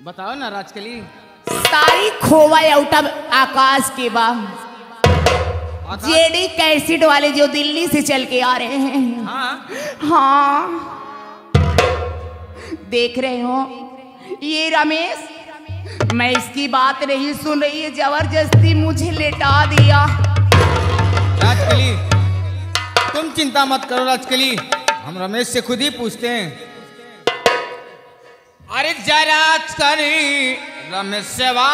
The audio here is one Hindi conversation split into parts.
बताओ ना राजकली। सारी खोवा आउट आकाश के बाद जेडी कैसेट वाले जो दिल्ली से चल के आ रहे हैं। हाँ हाँ देख रहे हो ये रमेश, मैं इसकी बात नहीं सुन रही है, जबरदस्ती मुझे लेटा दिया। राजकली तुम चिंता मत करो राजकली, हम रमेश से खुद ही पूछते हैं। अरे जरा करी रमेश सेवा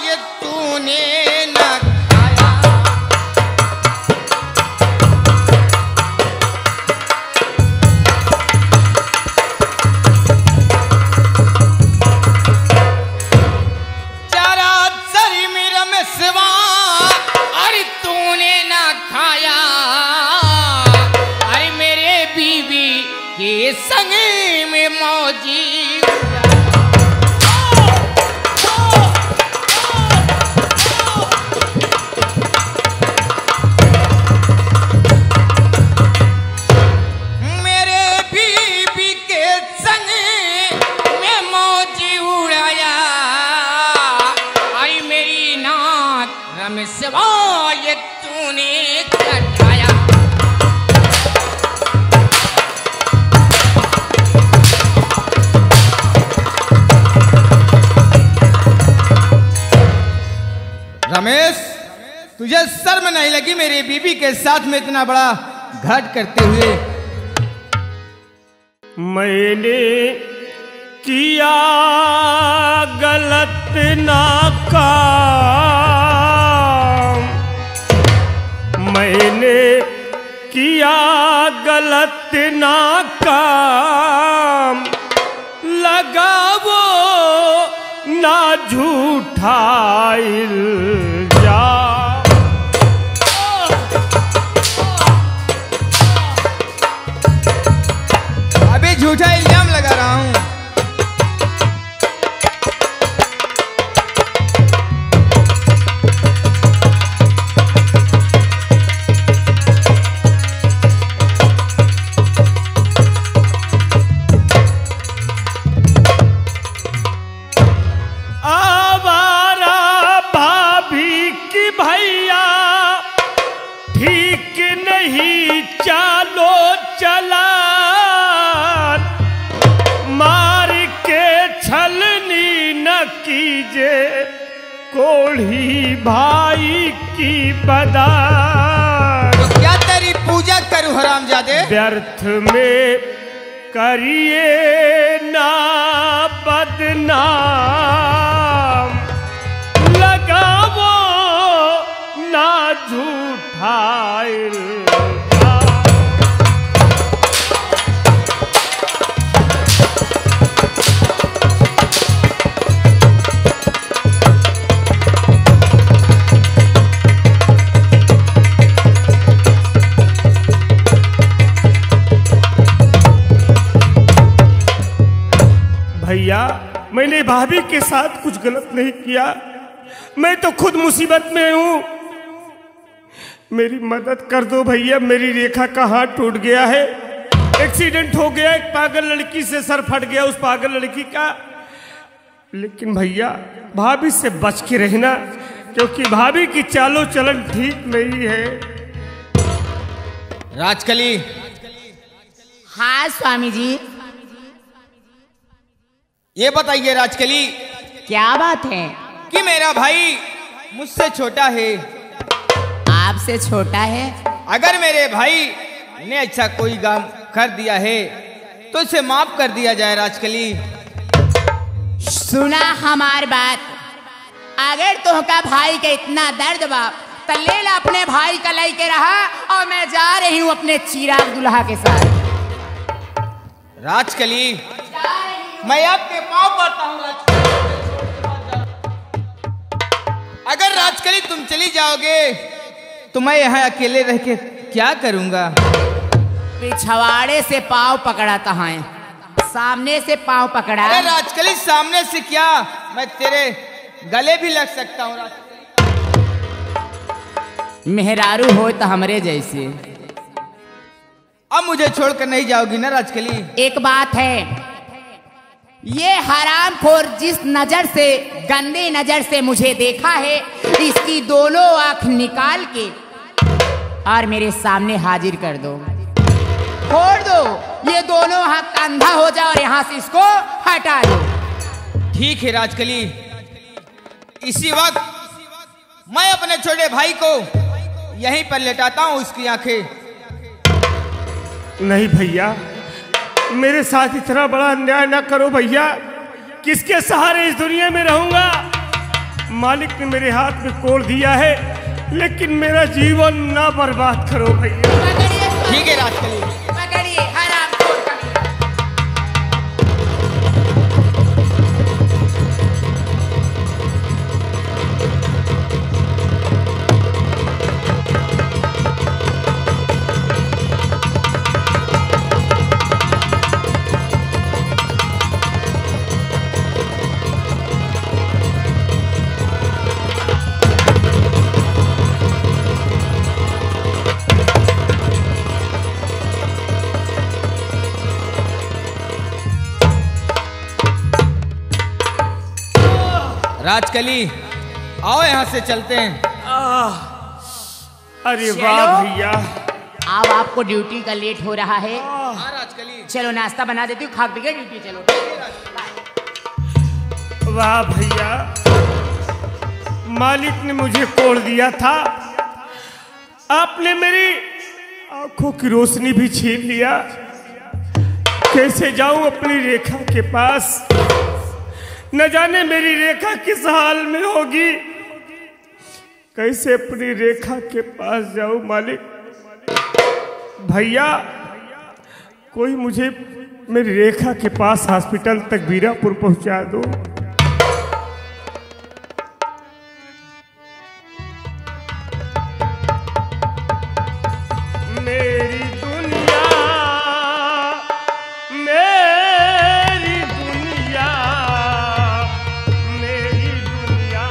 ये तूने न संग में मौजी। मेरे बीबी के संग में मौजी उड़ाया, आई मेरी नाक रमेशवा ये तूने कटाया। रमेश तुझे शर्म नहीं लगी मेरी बीबी के साथ में इतना बड़ा घाट करते हुए? मैंने किया गलत ना काम, मैंने किया गलत ना काम, लगावो ना झूठा इल्जाम। अभी झूठा इल्जाम लगा रहा हूं। चालो चला मार के छलनी न कीजे, कोढ़ी भाई की बदा। तो क्या तेरी पूजा करूं हरामजादे? व्यर्थ में करिए ना बदनाम, लगावो ना झूठा भैया, मैंने भाभी के साथ कुछ गलत नहीं किया, मैं तो खुद मुसीबत में हूं, मेरी मदद कर दो भैया। मेरी रेखा का हाथ टूट गया है, एक्सीडेंट हो गया, एक पागल लड़की से सर फट गया उस पागल लड़की का। लेकिन भैया भाभी से बच के रहना, क्योंकि भाभी की चालो चलन ठीक नहीं है। राजकली। हाँ स्वामी जी। ये बताइए राजकली, क्या बात है? कि मेरा भाई मुझसे छोटा है। आपसे छोटा है? अगर मेरे भाई ने अच्छा कोई काम कर दिया है तो इसे माफ कर दिया जाए राजकली। सुना हमार बात, अगर तुमका भाई के इतना दर्द बा तो ले ला अपने भाई का लाई के रहा, और मैं जा रही हूँ अपने चिराग दुल्हा के साथ। राजकली मैं आपके पाँव पड़ता हूँ राजकली। अगर राजकली तुम चली जाओगे तो मैं यहाँ अकेले रह के क्या करूँगा? पिछवाड़े से पाँव पकड़ा था, सामने से पाँव पकड़ा। अरे राजकली सामने से क्या, मैं तेरे गले भी लग सकता हूँ राजकली। मेहरारू हो तो हमरे जैसे। अब मुझे छोड़कर नहीं जाओगी ना राजकली? एक बात है, ये हरामखोर जिस नजर से, गंदे नजर से मुझे देखा है, इसकी दोनों आंख निकाल के और मेरे सामने हाजिर कर दो, फोड़ दो। ये दोनों आंख अंधा हो जाए और यहाँ से इसको हटा दो। ठीक है राजकली, इसी वक्त मैं अपने छोटे भाई को यहीं पर लेटाता हूँ, उसकी आंखें। नहीं भैया, मेरे साथ इतना बड़ा अन्याय ना करो भैया। किसके सहारे इस दुनिया में रहूंगा? मालिक ने मेरे हाथ में कोड़ दिया है, लेकिन मेरा जीवन ना बर्बाद करो भैया। ठीक है राजकली, पकड़िए हरामखोर कमीना। राजकली आओ यहाँ से चलते हैं। अरे वाह भैया, अब आपको ड्यूटी का लेट हो रहा है। हाँ राजकली, चलो नाश्ता बना देती हूँ, खा पी के ड्यूटी चलो। वाह भैया, मालिक ने मुझे कोड़ दिया था, आपने मेरी आंखों की रोशनी भी छीन लिया। कैसे जाऊं अपनी रेखा के पास? न जाने मेरी रेखा किस हाल में होगी। कैसे अपनी रेखा के पास जाऊं मालिक? भैया, कोई मुझे मेरी रेखा के पास हॉस्पिटल तक बीरापुर पहुंचा दो। मेरी दुनिया, मेरी दुनिया, मेरी दुनिया,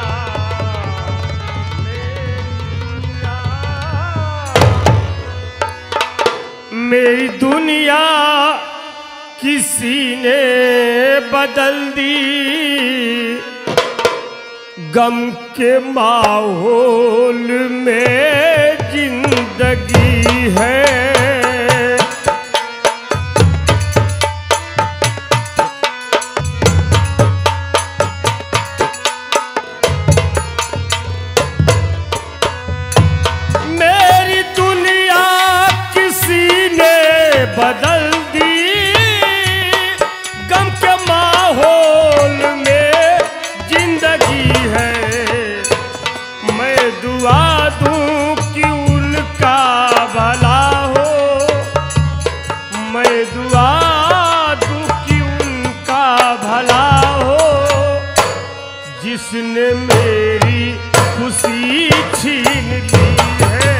मेरी दुनिया किसी ने बदल दी। गम के माहौल में जिंदगी है। मेरी दुनिया किसी ने बदल दी। गम के माहौल में जिंदगी है। मैं दुआ दूं कि उनका भला हो। मैं दुआ दूं कि उनका भला हो। जिसने मेरी खुशी छीन ली है।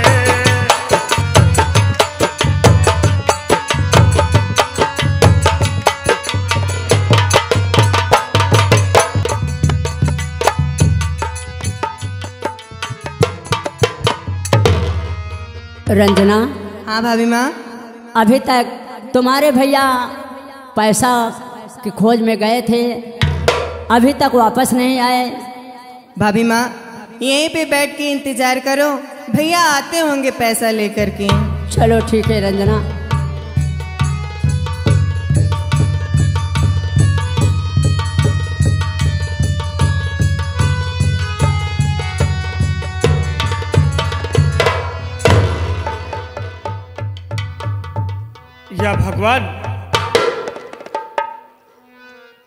रंजना, हाँ भाभी माँ। अभी तक तुम्हारे भैया पैसा की खोज में गए थे, अभी तक वापस नहीं आए। भाभी माँ, यहीं पे बैठ के इंतजार करो, भैया आते होंगे पैसा लेकर के। चलो ठीक है रंजना। या भगवान,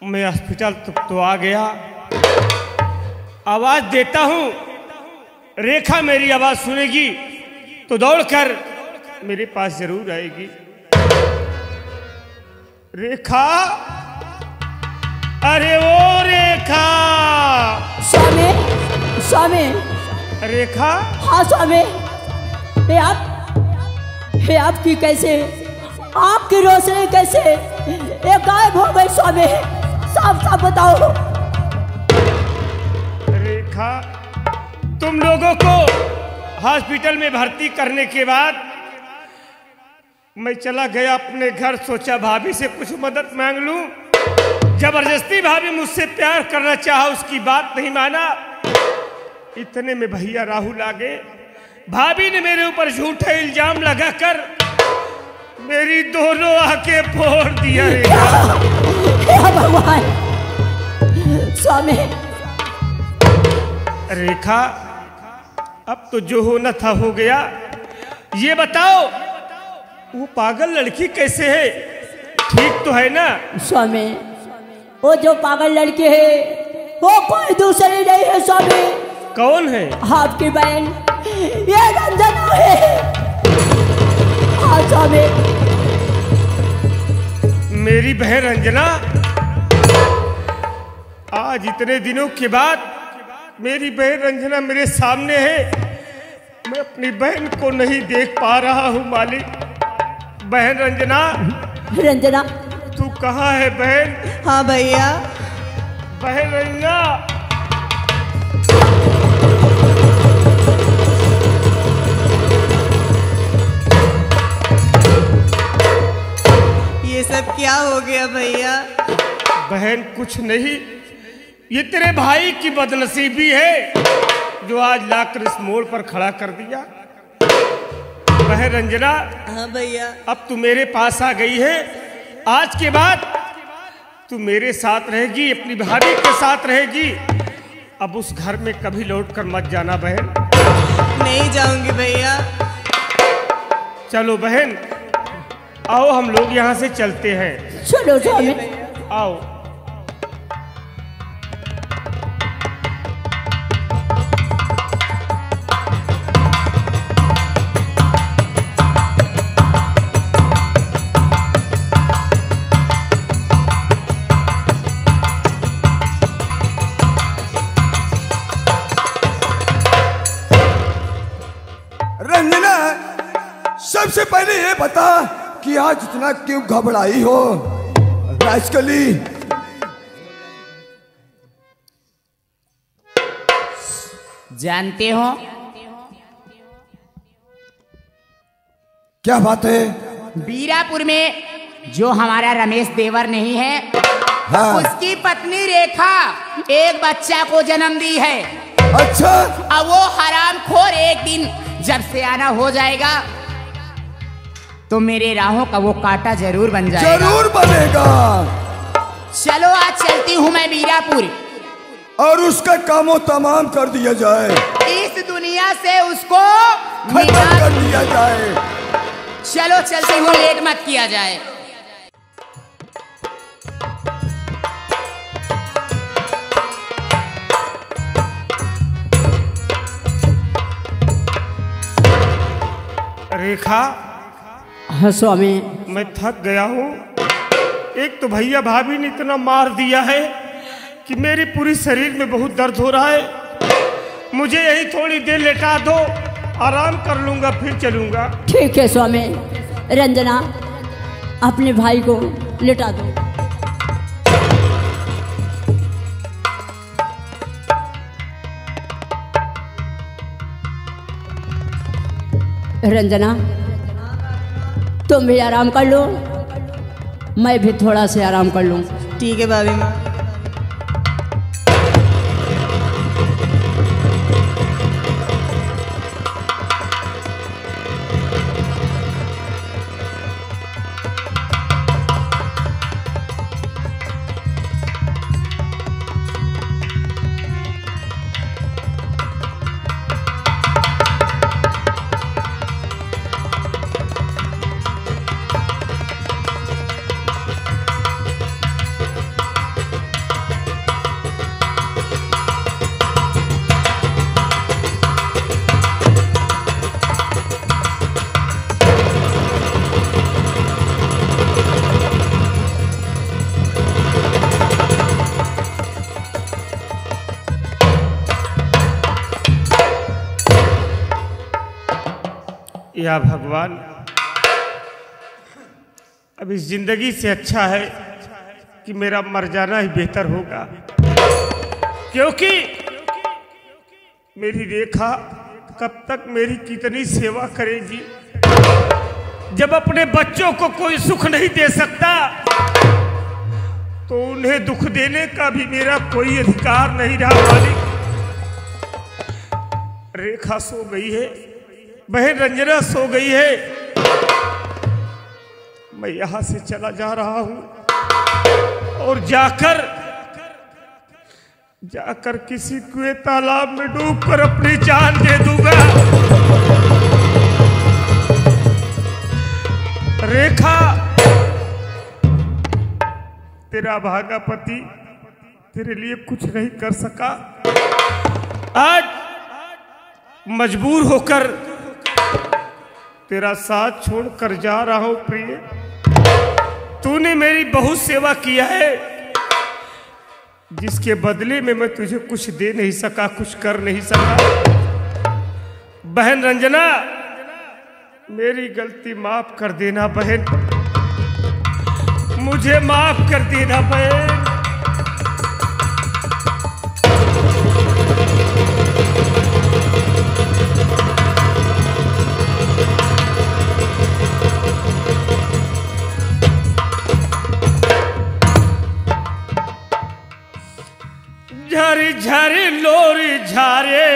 मैं हॉस्पिटल तो आ गया। आवाज देता हूं, रेखा मेरी आवाज सुनेगी तो दौड़कर मेरे पास जरूर आएगी। रेखा, अरे ओ रेखा। स्वामी, स्वामी। रेखा, हाँ स्वामी। ये आपकी कैसे, आपकी रोशनी कैसे ये गायब हो गई स्वामी? साफ साफ बताओ। रेखा, तुम लोगों को हॉस्पिटल में भर्ती करने के बाद मैं चला गया अपने घर। सोचा भाभी से कुछ मदद मांग लूं। जबरदस्ती भाभी मुझसे प्यार करना चाहा, उसकी बात नहीं माना। इतने में भैया राहुल आ गए। भाभी ने मेरे ऊपर झूठा इल्जाम लगाकर मेरी दोनों आंखें फोड़ दिया। हे भगवान स्वामी। रेखा, अब तो जो होना था हो गया। ये बताओ वो पागल लड़की कैसे है, ठीक तो है ना? स्वामी वो जो पागल लड़की है वो कोई दूसरी नहीं है स्वामी। कौन है? आपकी बहन ये रंजना है। हाँ स्वामी। मेरी बहन रंजना? आज इतने दिनों के बाद मेरी बहन रंजना मेरे सामने है। मैं अपनी बहन को नहीं देख पा रहा हूँ मालिक। बहन रंजना, रंजना तू कहाँ है बहन? हाँ भैया। बहन रंजना, ये सब क्या हो गया भैया? बहन कुछ नहीं, ये तेरे भाई की बदनसीबी है जो आज लाकर इस मोड़ पर खड़ा कर दिया। बहन रंजना, हाँ भैया। अब तू मेरे पास आ गई है। आज के बाद तू मेरे साथ रहेगी, अपनी भाभी के साथ रहेगी। अब उस घर में कभी लौट कर मत जाना बहन। नहीं जाऊंगी भैया। चलो बहन, आओ हम लोग यहाँ से चलते हैं। चलो स्वामी। आओ। रंजना, सबसे पहले ये बता कि आज इतना क्यों घबराई हो? राजकली, जानते हो क्या बात है? बीरापुर में जो हमारा रमेश देवर नहीं है, हाँ। उसकी पत्नी रेखा एक बच्चा को जन्म दी है। अच्छा। अब वो हरामखोर एक दिन जब से आना हो जाएगा तो मेरे राहों का वो कांटा जरूर बन जाएगा। जरूर बनेगा। चलो आज चलती हूँ मैं बीरापुर, और उसका कामों तमाम कर दिया जाए। इस दुनिया से उसको खत्म कर दिया जाए। चलो चलती हूँ, लेट मत किया जाए। रेखा, हाँ स्वामी। मैं थक गया हूँ। एक तो भैया भाभी ने इतना मार दिया है कि मेरे पूरी शरीर में बहुत दर्द हो रहा है। मुझे यही थोड़ी देर लेटा दो, आराम कर लूंगा, फिर चलूंगा। ठीक है स्वामी। रंजना, अपने भाई को लेटा दो। रंजना, तुम भी आराम कर लो, मैं भी थोड़ा से आराम कर लूँ। ठीक है भाभी माँ। या भगवान, अब इस जिंदगी से अच्छा है कि मेरा मर जाना ही बेहतर होगा, क्योंकि मेरी रेखा कब तक मेरी कितनी सेवा करेगी जब अपने बच्चों को कोई सुख नहीं दे सकता। तो उन्हें दुख देने का भी मेरा कोई अधिकार नहीं रहा मालिक। रेखा सो गई है, बहन रंजना सो गई है, मैं यहां से चला जा रहा हूं और जाकर किसी कुएं तालाब में डूबकर अपनी जान दे दूंगा। रेखा, तेरा भागा पति तेरे लिए कुछ नहीं कर सका, आज मजबूर होकर तेरा साथ छोड़कर जा रहा हूं। प्रिय, तूने मेरी बहुत सेवा किया है, जिसके बदले में मैं तुझे कुछ दे नहीं सका, कुछ कर नहीं सका। बहन रंजना, मेरी गलती माफ कर देना बहन, मुझे माफ कर देना बहन। झरी झरी लोरी झारे,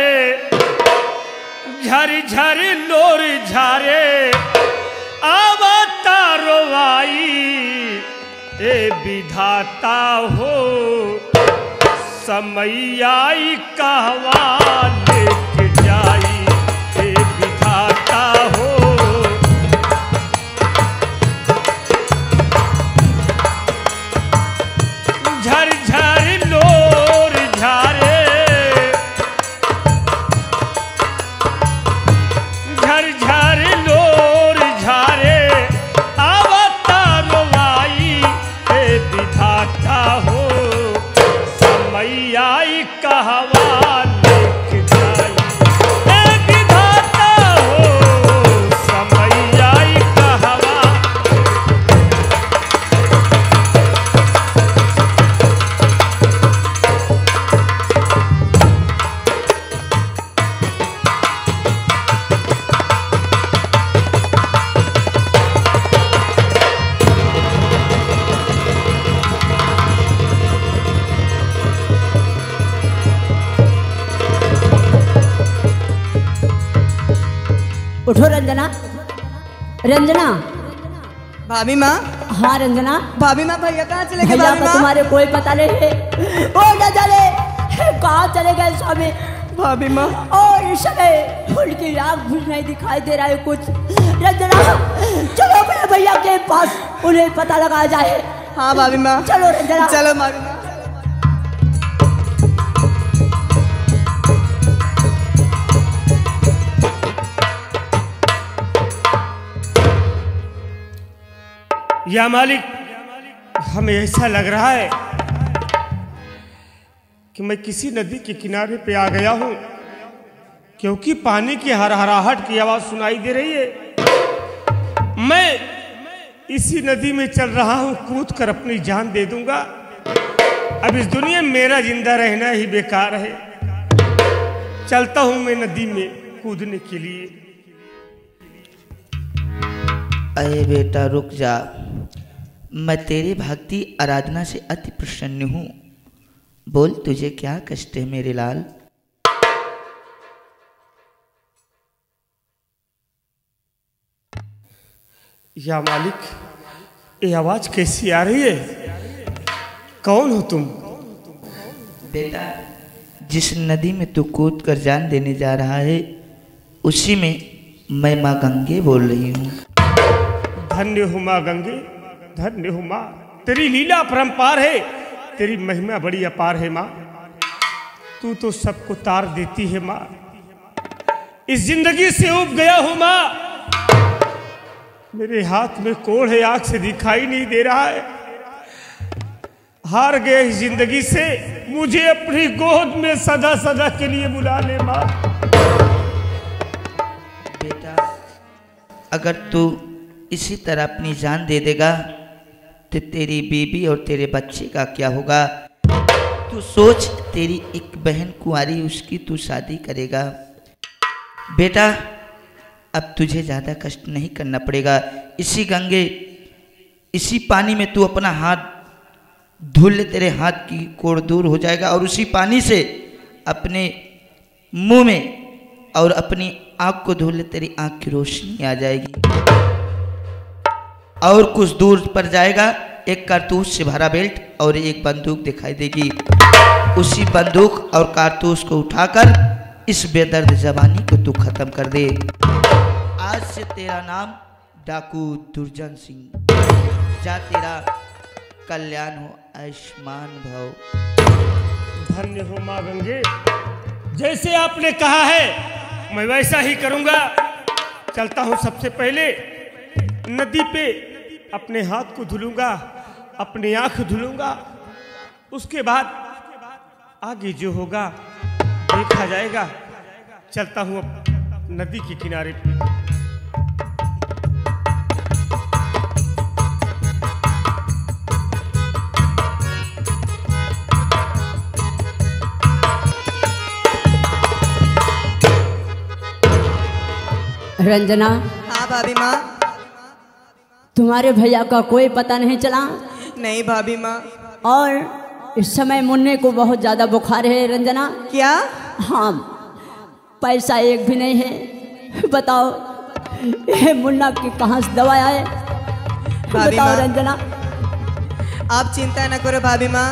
झरी झरी लोरी झारे, आवता रोवाई ए विधाता हो, समैयाई कहवा लेके जाई ए विधाता हो। झर झर लोर झारे, झर झर लोर झारे, आवता रोवाई ए विधाता हो, समैयाई कहवा लेके जाई ए विधाता हो, समैयाई कहवा। उठो रंजना, रंजना। भाभी माँ। हाँ रंजना। भाभी माँ, भैया कहाँ चले गए? भैया का तुम्हारे कोई पता नहीं है। ओ न चले, कहाँ चले गए स्वामी? भाभी माँ, और इस समय उनकी आँख भी नहीं दिखाई दे रहा है कुछ। रंजना, चलो मेरे भैया के पास, उन्हें पता लगाया जाए। हाँ भाभी माँ, चलो रंजना, चलो भाभी माँ। या मालिक, हमें ऐसा लग रहा है कि मैं किसी नदी के किनारे पे आ गया हूं, क्योंकि पानी की हरहराहट की आवाज सुनाई दे रही है। मैं इसी नदी में चल रहा हूं, कूद कर अपनी जान दे दूंगा। अब इस दुनिया में मेरा जिंदा रहना ही बेकार है। चलता हूं मैं नदी में कूदने के लिए। अरे बेटा रुक जा, मैं तेरी भक्ति आराधना से अति प्रसन्न हूँ। बोल, तुझे क्या कष्ट है मेरे लाल? या मालिक, ये आवाज कैसी आ रही है? कौन हो तुम? बेटा, जिस नदी में तू कूद कर जान देने जा रहा है, उसी में मैं माँ गंगे बोल रही हूँ। धन्य हो माँ गंगे, धन्य हो माँ। तेरी लीला अपरंपार है, तेरी महिमा बड़ी अपार है माँ। तू तो सबको तार देती है माँ। इस जिंदगी से उब गया हूँ माँ। मेरे हाथ में कोढ़ है, आंख से दिखाई नहीं दे रहा है। हार गए इस जिंदगी से, मुझे अपनी गोद में सदा सदा के लिए बुला ले माँ। बेटा, अगर तू इसी तरह अपनी जान दे देगा तो तेरी बीबी और तेरे बच्चे का क्या होगा? तू सोच, तेरी एक बहन कुंवारी, उसकी तू शादी करेगा। बेटा, अब तुझे ज़्यादा कष्ट नहीं करना पड़ेगा। इसी गंगे, इसी पानी में तू अपना हाथ धुल ले, तेरे हाथ की कोड़ दूर हो जाएगा और उसी पानी से अपने मुंह में और अपनी आँख को धुल ले, तेरी आँख की रोशनी आ जाएगी। और कुछ दूर पर जाएगा, एक कारतूस से भरा बेल्ट और एक बंदूक दिखाई देगी। उसी बंदूक और कारतूस को उठाकर इस बेदर्द जवानी को तू खत्म कर दे। आज से तेरा नाम डाकू दुर्जन सिंह। जा, तेरा कल्याण हो, आयुष्मान भव। धन्य हो माँ गंगे, जैसे आपने कहा है मैं वैसा ही करूंगा। चलता हूं, सबसे पहले नदी पे अपने हाथ को धुलूंगा, अपनी आंख धुलूंगा, उसके बाद आगे जो होगा देखा जाएगा। चलता हूं अब नदी के किनारे पे। रंजना, हाँ भाभी माँ। तुम्हारे भैया का कोई पता नहीं चला? नहीं भाभी माँ। और इस समय मुन्ने को बहुत ज्यादा बुखार है रंजना। क्या? हाँ, पैसा एक भी नहीं है। बताओ ये मुन्ना की कहाँ से दवा आए? भाभी बताओ माँ, रंजना। आप चिंता न करो भाभी माँ,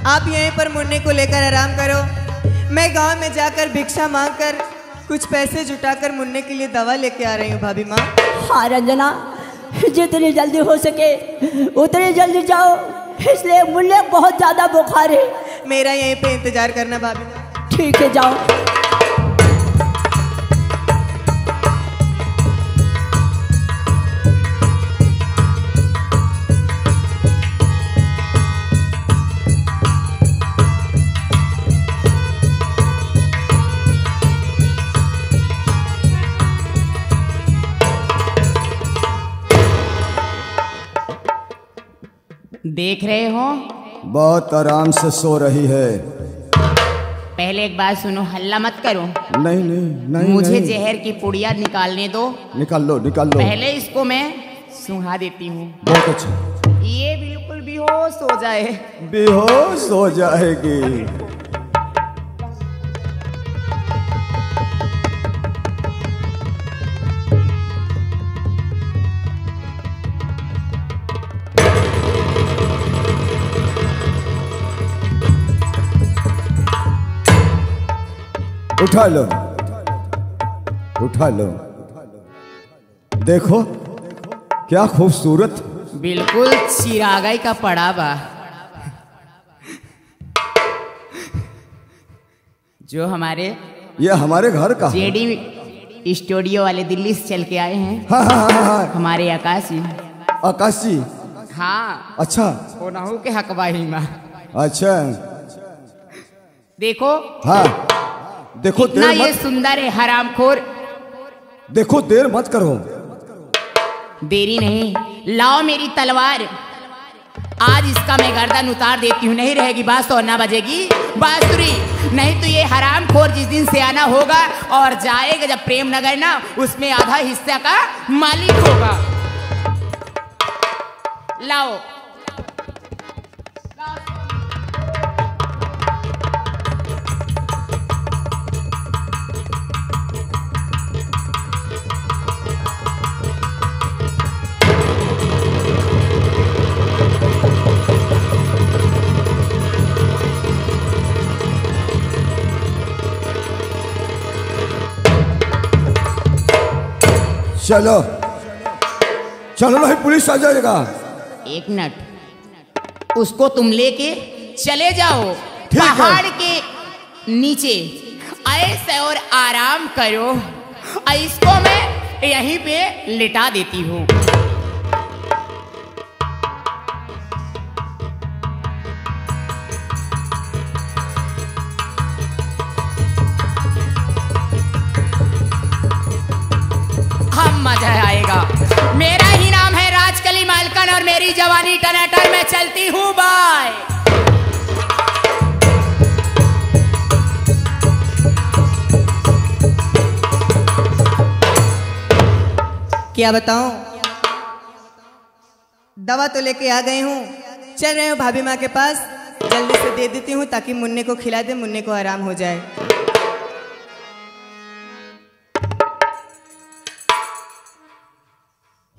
आप यहीं पर मुन्ने को लेकर आराम करो। मैं गांव में जाकर भिक्षा मांगकर कुछ पैसे जुटाकर मुन्ने के लिए दवा लेके आ रही हूँ भाभी माँ। हाँ रंजना, जितनी जल्दी हो सके उतनी जल्दी जाओ, इसलिए मुन्ने को बहुत ज्यादा बुखार है। मेरा यहीं पे इंतजार करना भाभी माँ। ठीक है, जाओ। देख रहे हो, बहुत आराम से सो रही है। पहले एक बात सुनो, हल्ला मत करो। नहीं नहीं नहीं, मुझे नहीं। जहर की पुड़िया निकालने दो। निकाल लो, निकाल लो। पहले इसको मैं सुंघा देती हूँ। बहुत अच्छा। ये बिल्कुल बेहोश हो जाए। बेहोश हो जाएगी। उठा लो, उठा लो। देखो क्या खूबसूरत। बिल्कुल चिरागाई का पड़ावा। जो हमारे ये हमारे घर का जेडी स्टूडियो वाले दिल्ली से चल के आए हैं। हाँ हाँ हाँ हाँ। हमारे आकाश जी। आकाश जी? हाँ, अच्छा। सोनाहू के हकबाही में। अच्छा, देखो। हाँ देखो, कितना देर ये मत, सुंदर है हरामखोर। देखो देर मत करो। देरी नहीं, लाओ मेरी तलवार। आज इसका मैं गर्दन उतार देती हूँ। नहीं रहेगी बांस तो ना बजेगी बांसुरी। नहीं तो ये हरामखोर जिस दिन से आना होगा और जाएगा जब प्रेम नगर ना, उसमें आधा हिस्सा का मालिक होगा। लाओ। चलो चलो, नहीं पुलिस आ जाएगा। एक मिनट, उसको तुम लेके चले जाओ ठीक है। पहाड़ के नीचे, ऐसे और आराम करो। इसको मैं यहीं पे लिटा देती हूँ। मजा आएगा। मेरा ही नाम है राजकली मालकन और मेरी जवानी टनाटन में चलती हूँ बाय। क्या बताऊं, दवा तो लेके आ गई हूँ, चल रहे हो भाभी माँ के पास, जल्दी से दे देती हूँ ताकि मुन्ने को खिला दे, मुन्ने को आराम हो जाए।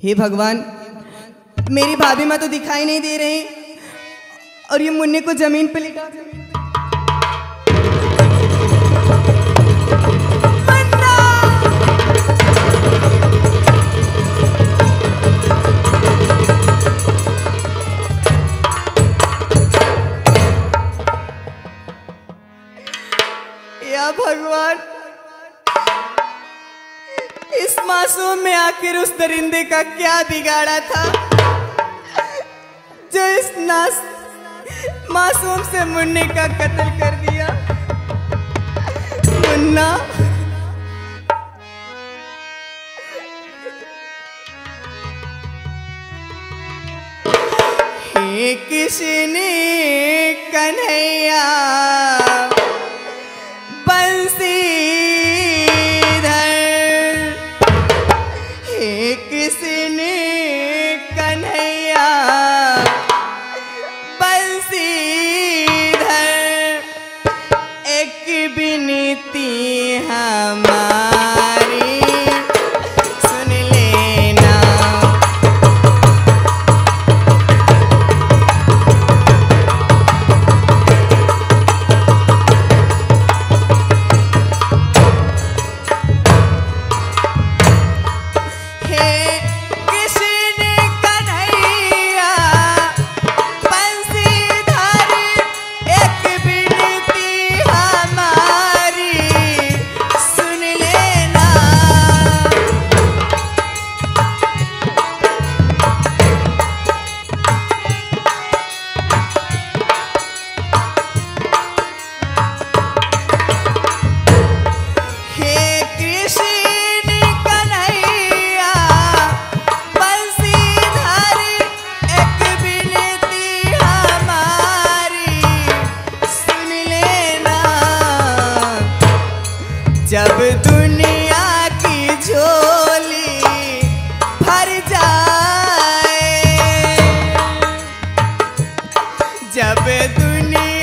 हे भगवान, मेरी भाभी माँ तो दिखाई नहीं दे रही और ये मुन्ने को जमीन पे लिटा। या भगवान, इस मासूम में आखिर उस दरिंदे का क्या बिगाड़ा था जो इस मासूम से मुन्ने का कत्ल कर दिया। मुन्ना, हे कृष्ण कन्हैया बंसीधर, हे कृष्ण कन्हैया बंसीधर, एक विनती हमारी सुन लेना। जब दुनिया की झोली भर जाए, जब दुनिया